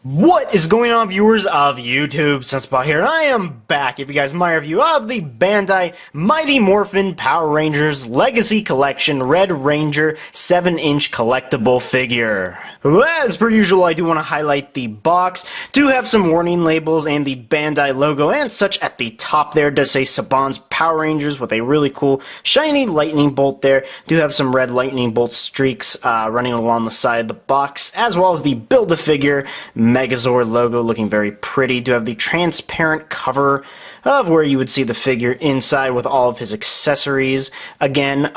What is going on, viewers of YouTube? Sunspot here, and I am back. Give you guys my review of the Bandai Mighty Morphin Power Rangers Legacy Collection Red Ranger 7-inch collectible figure. As per usual, I do want to highlight the box. Do have some warning labels and the Bandai logo and such at the top there. It does say Saban's Power Rangers with a really cool shiny lightning bolt there. Do have some red lightning bolt streaks running along the side of the box, as well as the Build-A-Figure Megazord logo looking very pretty. Do have the transparent cover of where you would see the figure inside with all of his accessories. Again,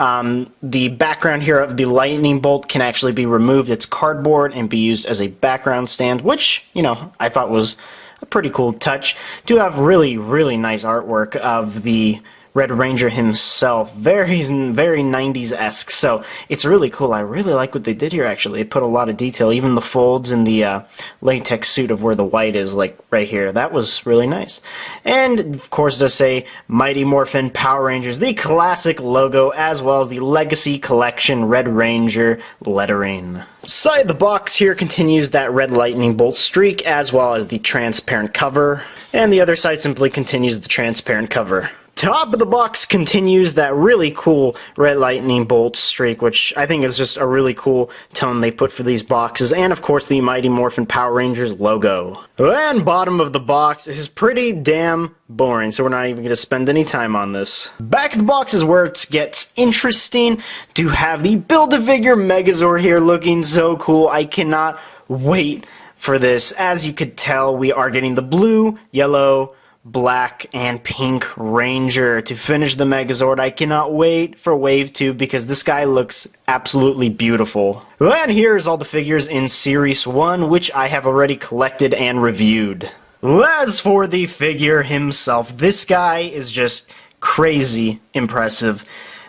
the background here of the lightning bolt can actually be removed. It's cardboard and be used as a background stand, which, you know, I thought was a pretty cool touch. Do have really, really nice artwork of the Red Ranger himself, very 90s-esque, so it's really cool. I really like what they did here, actually. They put a lot of detail, even the folds in the latex suit of where the white is, like right here. That was really nice. And, of course, it does say Mighty Morphin Power Rangers, the classic logo, as well as the Legacy Collection Red Ranger lettering. Side the box here continues that red lightning bolt streak, as well as the transparent cover, and the other side simply continues the transparent cover. Top of the box continues that really cool red lightning bolt streak, which I think is just a really cool tone they put for these boxes, and of course the Mighty Morphin Power Rangers logo. And bottom of the box is pretty damn boring, so we're not even going to spend any time on this. Back of the box is where it gets interesting. Do have the Build-A-Figure Megazord here looking so cool. I cannot wait for this. As you could tell, we are getting the blue, yellow, black, and pink Ranger to finish the Megazord. I cannot wait for Wave 2 because this guy looks absolutely beautiful. And here's all the figures in Series 1, which I have already collected and reviewed. As for the figure himself, this guy is just crazy impressive.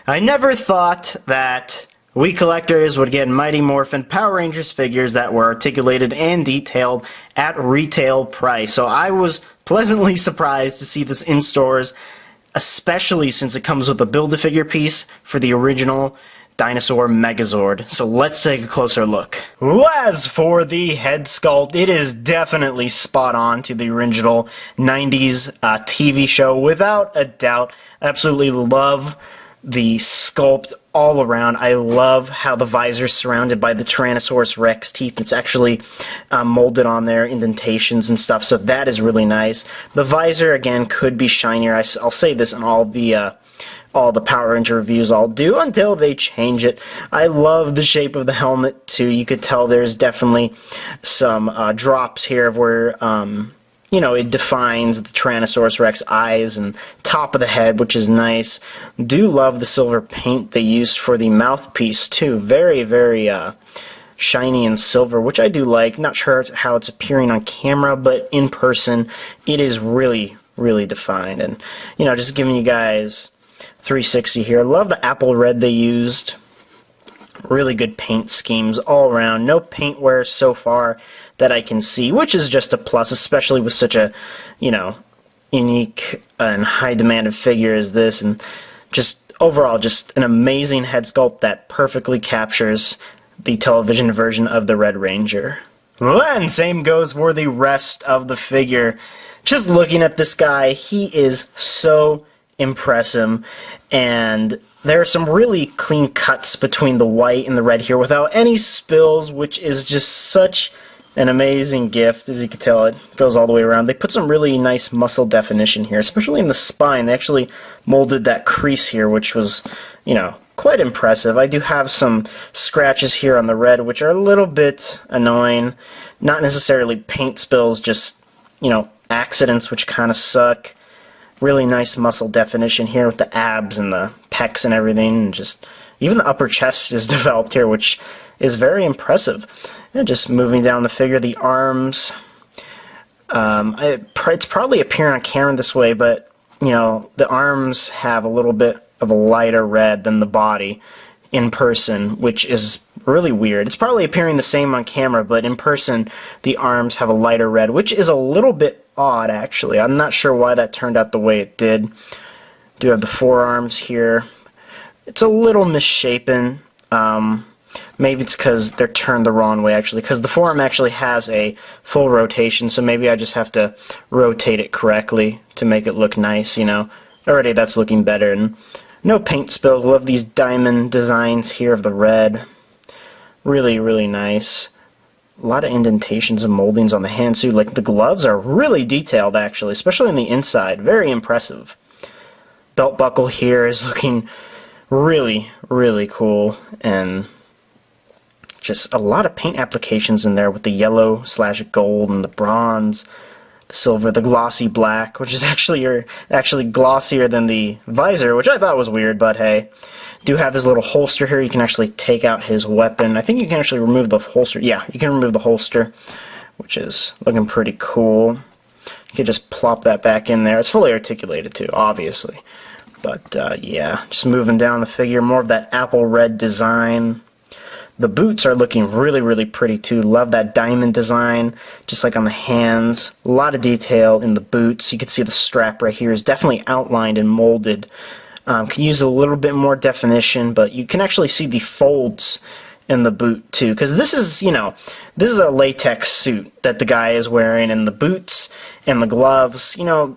I never thought that we collectors would get Mighty Morphin Power Rangers figures that were articulated and detailed at retail price. So I was pleasantly surprised to see this in stores, especially since it comes with a Build-A-Figure piece for the original Dinosaur Megazord. So let's take a closer look. As for the head sculpt, it is definitely spot on to the original 90s TV show, without a doubt. Absolutely love the sculpt all around. I love how the visor is surrounded by the Tyrannosaurus Rex teeth. It's actually molded on there, indentations and stuff, so that is really nice. The visor, again, could be shinier. I'll say this in all the Power Ranger reviews I'll do until they change it. I love the shape of the helmet, too. You could tell there's definitely some drops here of where you know, it defines the Tyrannosaurus Rex eyes and top of the head, which is nice. Do love the silver paint they used for the mouthpiece, too. Very, very shiny and silver, which I do like. Not sure how it's appearing on camera, but in person, it is really, really defined. And, you know, just giving you guys 360 here. Love the apple red they used. Really good paint schemes all around. No paint wear so far that I can see, which is just a plus, especially with such a, you know, unique and high demanded figure as this, and just overall just an amazing head sculpt that perfectly captures the television version of the Red Ranger. And same goes for the rest of the figure. Just looking at this guy, he is so impressive, and there are some really clean cuts between the white and the red here without any spills, which is just such an amazing gift. As you can tell, it goes all the way around. They put some really nice muscle definition here, especially in the spine. They actually molded that crease here, which was, you know, quite impressive. I do have some scratches here on the red, which are a little bit annoying. Not necessarily paint spills, just, you know, accidents, which kind of suck. Really nice muscle definition here with the abs and the pecs and everything, and just even the upper chest is developed here, which is very impressive. And just moving down the figure, the arms. It's probably appearing on camera this way, but you know, the arms have a little bit of a lighter red than the body in person, which is really weird. It's probably appearing the same on camera, but in person the arms have a lighter red, which is a little bit odd, actually. I'm not sure why that turned out the way it did. Do have the forearms here. It's a little misshapen. Maybe it's because they're turned the wrong way, actually, because the forearm actually has a full rotation, so maybe I just have to rotate it correctly to make it look nice, you know. Already that's looking better, and no paint spills. Love these diamond designs here of the red. Really, really nice. A lot of indentations and moldings on the hand suit. Like, the gloves are really detailed, actually, especially on the inside. Very impressive. Belt buckle here is looking really, really cool, and just a lot of paint applications in there with the yellow / gold and the bronze, the silver, the glossy black, which is actually glossier than the visor, which I thought was weird, but hey. Do have his little holster here. You can actually take out his weapon. I think you can actually remove the holster. Yeah, you can remove the holster, which is looking pretty cool. You can just plop that back in there. It's fully articulated too, obviously. But yeah, just moving down the figure, more of that apple red design. The boots are looking really, really pretty too. Love that diamond design, just like on the hands. A lot of detail in the boots. You can see the strap right here is definitely outlined and molded. Can use a little bit more definition, but you can actually see the folds in the boot too, because this is, you know, this is a latex suit that the guy is wearing, and the boots and the gloves, you know,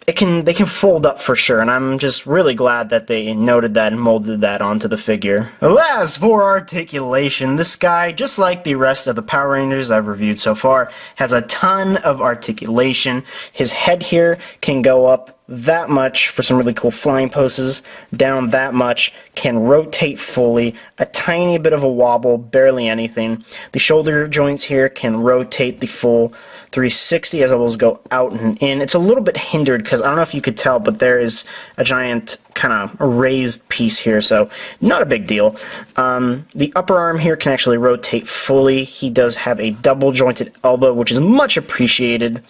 they can fold up for sure, and I'm just really glad that they noted that and molded that onto the figure. As for articulation, this guy, just like the rest of the Power Rangers I've reviewed so far, has a ton of articulation. His head here can go up that much for some really cool flying poses, down that much, can rotate fully, a tiny bit of a wobble, barely anything. The shoulder joints here can rotate the full 360 as those go out and in. It's a little bit hindered because I don't know if you could tell, but there is a giant kind of raised piece here, so not a big deal. The upper arm here can actually rotate fully. He does have a double jointed elbow, which is much appreciated.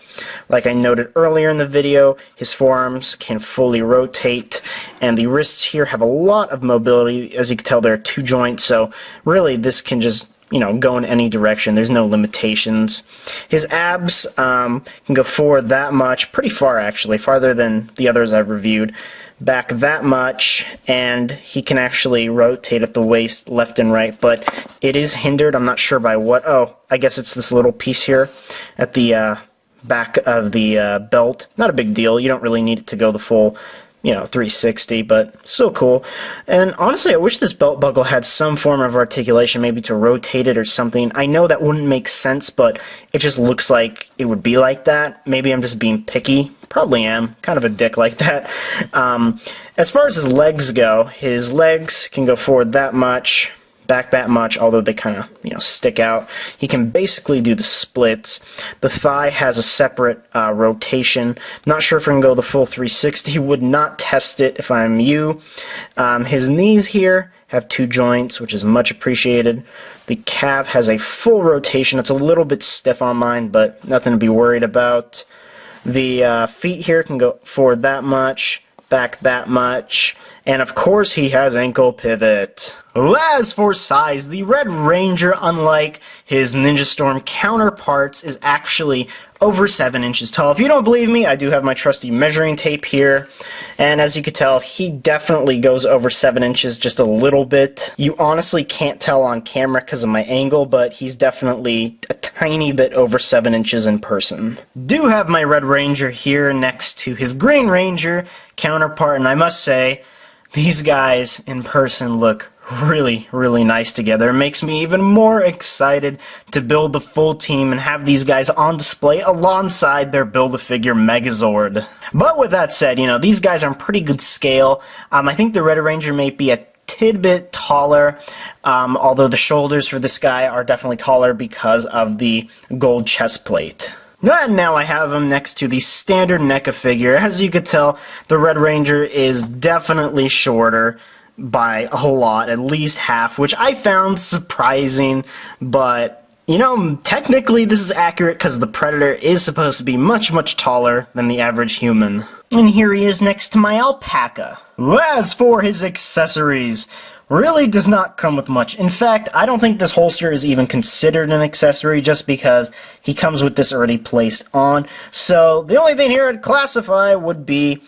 Like I noted earlier in the video, his forearms can fully rotate, and the wrists here have a lot of mobility. As you can tell, there are 2 joints, so really this can just, you know, go in any direction. There's no limitations. His abs can go forward that much, pretty far actually, farther than the others I've reviewed. Back that much, and he can actually rotate at the waist left and right, but it is hindered. I'm not sure by what. Oh, I guess it's this little piece here at the back of the belt. Not a big deal. You don't really need it to go the full, you know, 360, but still cool. And honestly, I wish this belt buckle had some form of articulation, maybe to rotate it or something. I know that wouldn't make sense, but it just looks like it would be like that. Maybe I'm just being picky. Probably am. Kind of a dick like that. As far as his legs go, his legs can go forward that much, back that much, although they kind of, you know, stick out. He can basically do the splits. The thigh has a separate rotation. Not sure if I can go the full 360. Would not test it if I'm you. His knees here have 2 joints, which is much appreciated. The calf has a full rotation. It's a little bit stiff on mine, but nothing to be worried about. The feet here can go forward that much, back that much, and of course he has ankle pivot. As for size, the Red Ranger, unlike his Ninja Storm counterparts, is actually over 7 inches tall. If you don't believe me, I do have my trusty measuring tape here, and as you can tell, he definitely goes over 7 inches just a little bit. You honestly can't tell on camera because of my angle, but he's definitely a tiny bit over 7 inches in person. Do have my Red Ranger here next to his Green Ranger counterpart, and I must say, these guys in person look really, really nice together. It makes me even more excited to build the full team and have these guys on display alongside their Build-A-Figure Megazord. But with that said, you know, these guys are in pretty good scale. I think the Red Ranger may be a tidbit taller, although the shoulders for this guy are definitely taller because of the gold chest plate. And now I have him next to the standard NECA figure. As you could tell, the Red Ranger is definitely shorter by a lot, at least half, which I found surprising, but, you know, technically this is accurate because the Predator is supposed to be much, much taller than the average human. And here he is next to my alpaca. As for his accessories, really does not come with much. In fact, I don't think this holster is even considered an accessory just because he comes with this already placed on. So the only thing here I'd classify would be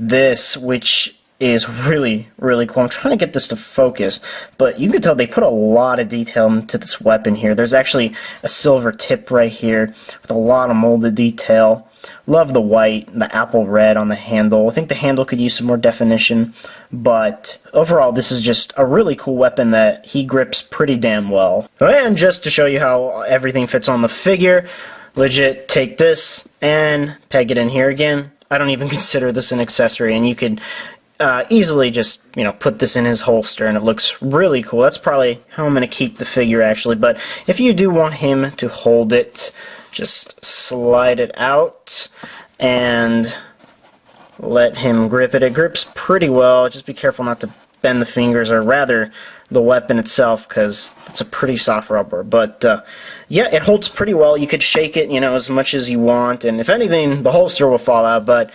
this, which is really, really cool. I'm trying to get this to focus, but you can tell they put a lot of detail into this weapon here. There's actually a silver tip right here with a lot of molded detail. Love the white, the apple red on the handle. I think the handle could use some more definition, but overall this is just a really cool weapon that he grips pretty damn well. And just to show you how everything fits on the figure, legit take this and peg it in here again. I don't even consider this an accessory, and you could easily just, you know, put this in his holster and it looks really cool. That's probably how I'm going to keep the figure actually, but if you do want him to hold it, just slide it out and let him grip it. It grips pretty well. Just be careful not to bend the fingers, or rather the weapon itself, because it's a pretty soft rubber. But yeah, it holds pretty well. You could shake it, you know, as much as you want, and if anything, the holster will fall out. But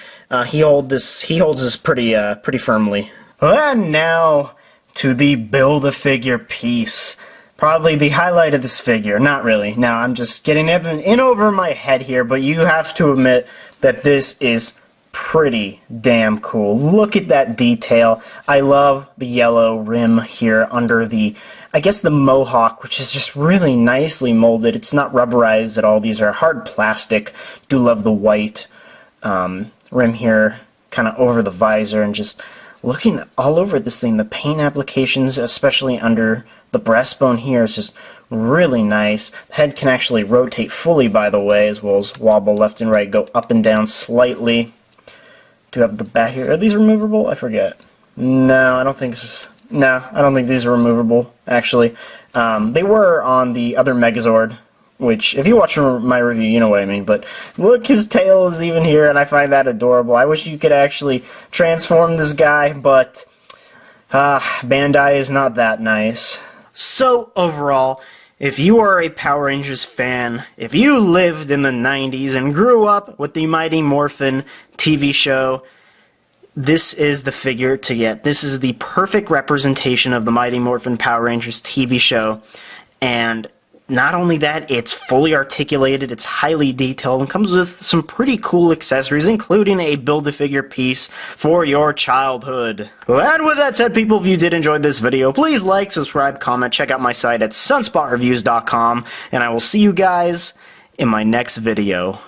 he holds this pretty firmly. And now to the Build-A-Figure piece. Probably the highlight of this figure. Not really. Now I'm just getting in over my head here, but you have to admit that this is pretty damn cool. Look at that detail. I love the yellow rim here under the, I guess, the mohawk, which is just really nicely molded. It's not rubberized at all. These are hard plastic. Do love the white rim here, kind of over the visor, and just looking all over this thing. The paint applications, especially under the breastbone here, is just really nice. The head can actually rotate fully, by the way, as well as wobble left and right, go up and down slightly. Do have the back here. Are these removable? I forget. No, I don't think I don't think these are removable, actually. They were on the other Megazord, which, if you watch my review, you know what I mean. But look, his tail is even here, and I find that adorable. I wish you could actually transform this guy, but Bandai is not that nice. So, overall, if you are a Power Rangers fan, if you lived in the 90s and grew up with the Mighty Morphin TV show, this is the figure to get. This is the perfect representation of the Mighty Morphin Power Rangers TV show, and not only that, it's fully articulated, it's highly detailed, and comes with some pretty cool accessories, including a Build-A-Figure piece for your childhood. And with that said, people, if you did enjoy this video, please like, subscribe, comment, check out my site at SunSpotReviewz.com, and I will see you guys in my next video.